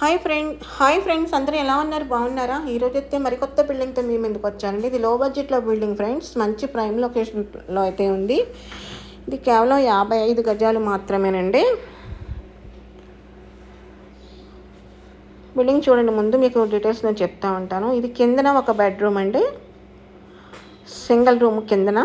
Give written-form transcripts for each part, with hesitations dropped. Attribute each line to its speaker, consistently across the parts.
Speaker 1: Hi friends, అందరూ ఎలా ఉన్నారు? బాగున్నారా? ఈరోజు అయితే మరికొత్త బిల్డింగ్తో మేము ఎందుకు వచ్చానండి. ఇది లో బడ్జెట్లో బిల్డింగ్ ఫ్రెండ్స్, మంచి ప్రైమ్ లొకేషన్లో అయితే ఉంది. ఇది కేవలం 55 గజాలు మాత్రమేనండి. బిల్డింగ్ చూడండి. ముందు మీకు డీటెయిల్స్ నేను చెప్తా ఉంటాను. ఇది కిందన ఒక బెడ్రూమ్ అండి, సింగిల్ రూమ్ కిందన.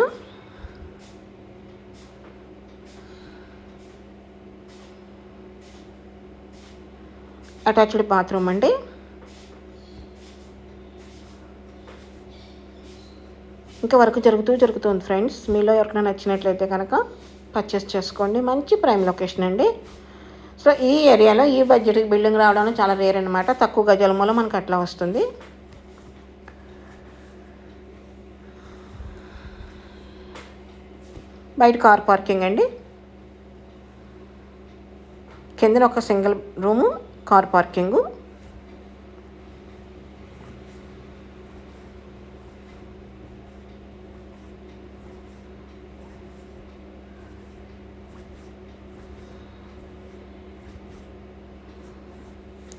Speaker 1: అటాచ్డ్ బాత్రూమ్ అండి. ఇంకా వర్క్ జరుగుతుంది ఫ్రెండ్స్. మీలో ఎవరికైనా నచ్చినట్లయితే కనుక పర్చేస్ చేసుకోండి. మంచి ప్రైమ్ లొకేషన్ అండి. సో ఈ ఏరియాలో ఈ బడ్జెట్ బిల్డింగ్ రావడం చాలా రేర్ అనమాట. తక్కువ గజాల మూలం మనకు అట్లా వస్తుంది. బయట కార్ పార్కింగ్ అండి. కిందన ఒక సింగిల్ రూము, కార్ పార్కింగు.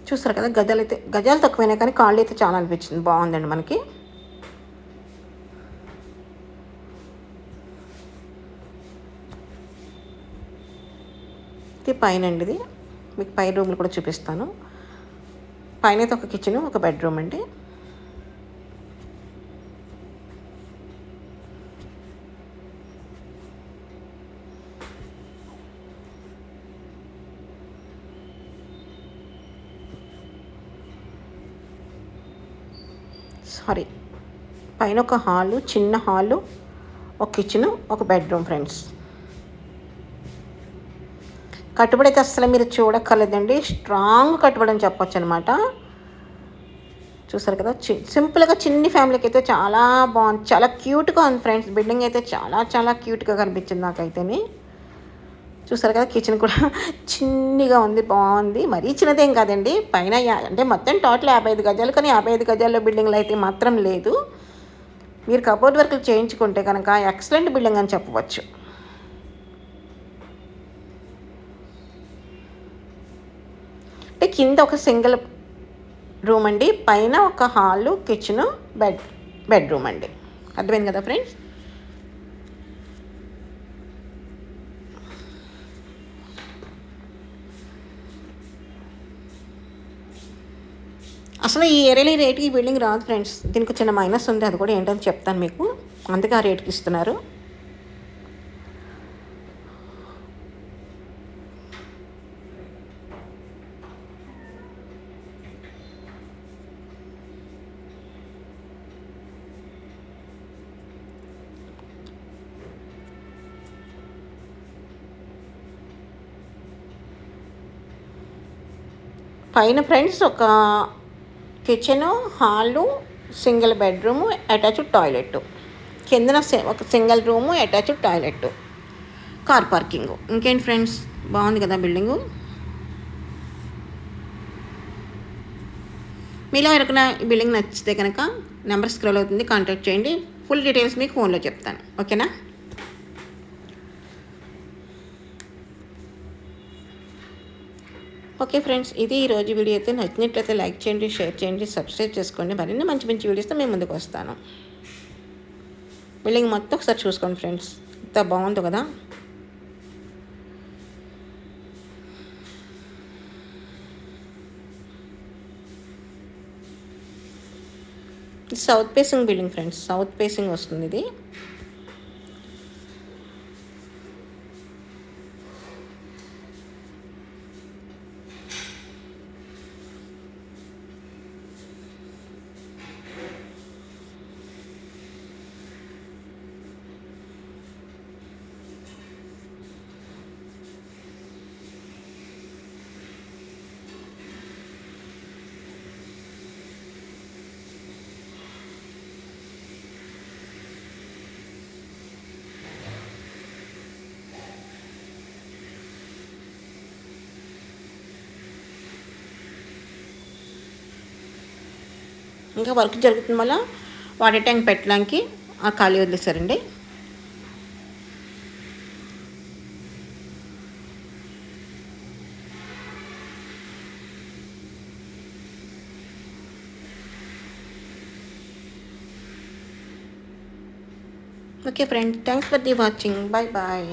Speaker 1: చూస్తారు కదా, గజాలు తక్కువైనా కానీ కాళ్ళు అయితే చాలా అనిపించింది. బాగుందండి మనకి. ఇది పైన అండి. ఇది మీకు పై రూమ్లు కూడా చూపిస్తాను. పైన అయితే ఒక కిచెన్, ఒక బెడ్రూమ్ అండి. పైన ఒక హాలు, చిన్న హాలు, ఒక కిచెన్, ఒక బెడ్రూమ్ ఫ్రెండ్స్. కట్టుబడి అయితే అసలు మీరు చూడక్కర్లేదండి. స్ట్రాంగ్ కట్టుబడి అని చెప్పొచ్చు అనమాట. చూసారు కదా, సింపుల్గా చిన్ని ఫ్యామిలీకి అయితే చాలా బాగుంది. చాలా క్యూట్గా ఉంది ఫ్రెండ్స్. బిల్డింగ్ అయితే చాలా చాలా క్యూట్గా కనిపించింది నాకైతేనే. చూసారు కదా, కిచెన్ కూడా చిన్నగా ఉంది, బాగుంది. మరీ చిన్నదేం కాదండి. పైన అంటే మొత్తం టోటల్ 55 గజాలు, కానీ 55 గజాల్లో బిల్డింగ్లు అయితే మాత్రం లేదు. మీరు కబోర్డ్ వర్క్లు చేయించుకుంటే కనుక ఎక్సలెంట్ బిల్డింగ్ అని చెప్పవచ్చు. అంటే కింద ఒక సింగిల్ రూమ్ అండి, పైన ఒక హాలు, కిచెను, బెడ్రూమ్ అండి. అర్థమైంది కదా ఫ్రెండ్స్. అసలు ఈ ఏరియాలో ఈ రేటుకి ఈ బిల్డింగ్ రాదు ఫ్రెండ్స్. దీనికి చిన్న మైనస్ ఉంది, అది కూడా ఏంటని చెప్తాను మీకు. అందుకే ఆ రేటుకి ఇస్తున్నారు. పైన ఫ్రెండ్స్ ఒక kitchen, hall, single bedroom, attached toilet. కిందన ఒక single room, attached toilet, car parking. ఇంకేంటి ఫ్రెండ్స్, బాగుంది కదా బిల్డింగు. మీలో ఎవరికైనా ఈ బిల్డింగ్ నచ్చితే కనుక నెంబర్ స్క్రోల్ అవుతుంది, కాంటాక్ట్ చేయండి. ఫుల్ డీటెయిల్స్ మీకు ఫోన్లో చెప్తాను. ఓకేనా? ఓకే ఫ్రెండ్స్, ఇది ఈరోజు వీడియో అయితే. నచ్చినట్లయితే లైక్ చేయండి, షేర్ చేయండి, సబ్స్క్రైబ్ చేసుకోండి. మరిన్ని మంచి మంచి వీడియోస్తో మేము ముందుకు వస్తాను. బిల్డింగ్ మొత్తం ఒకసారి చూసుకోండి ఫ్రెండ్స్, ఎంత బాగుందో కదా. ఇది south facing building friends. South facing వస్తుంది ఇది. ఇంకా వర్క్ జరుగుతుంది వల్ల వాటర్ ట్యాంక్ పెట్టడానికి ఆ ఖాళీ వదిలేశారండి. Okay friends, thanks for the watching. Bye bye.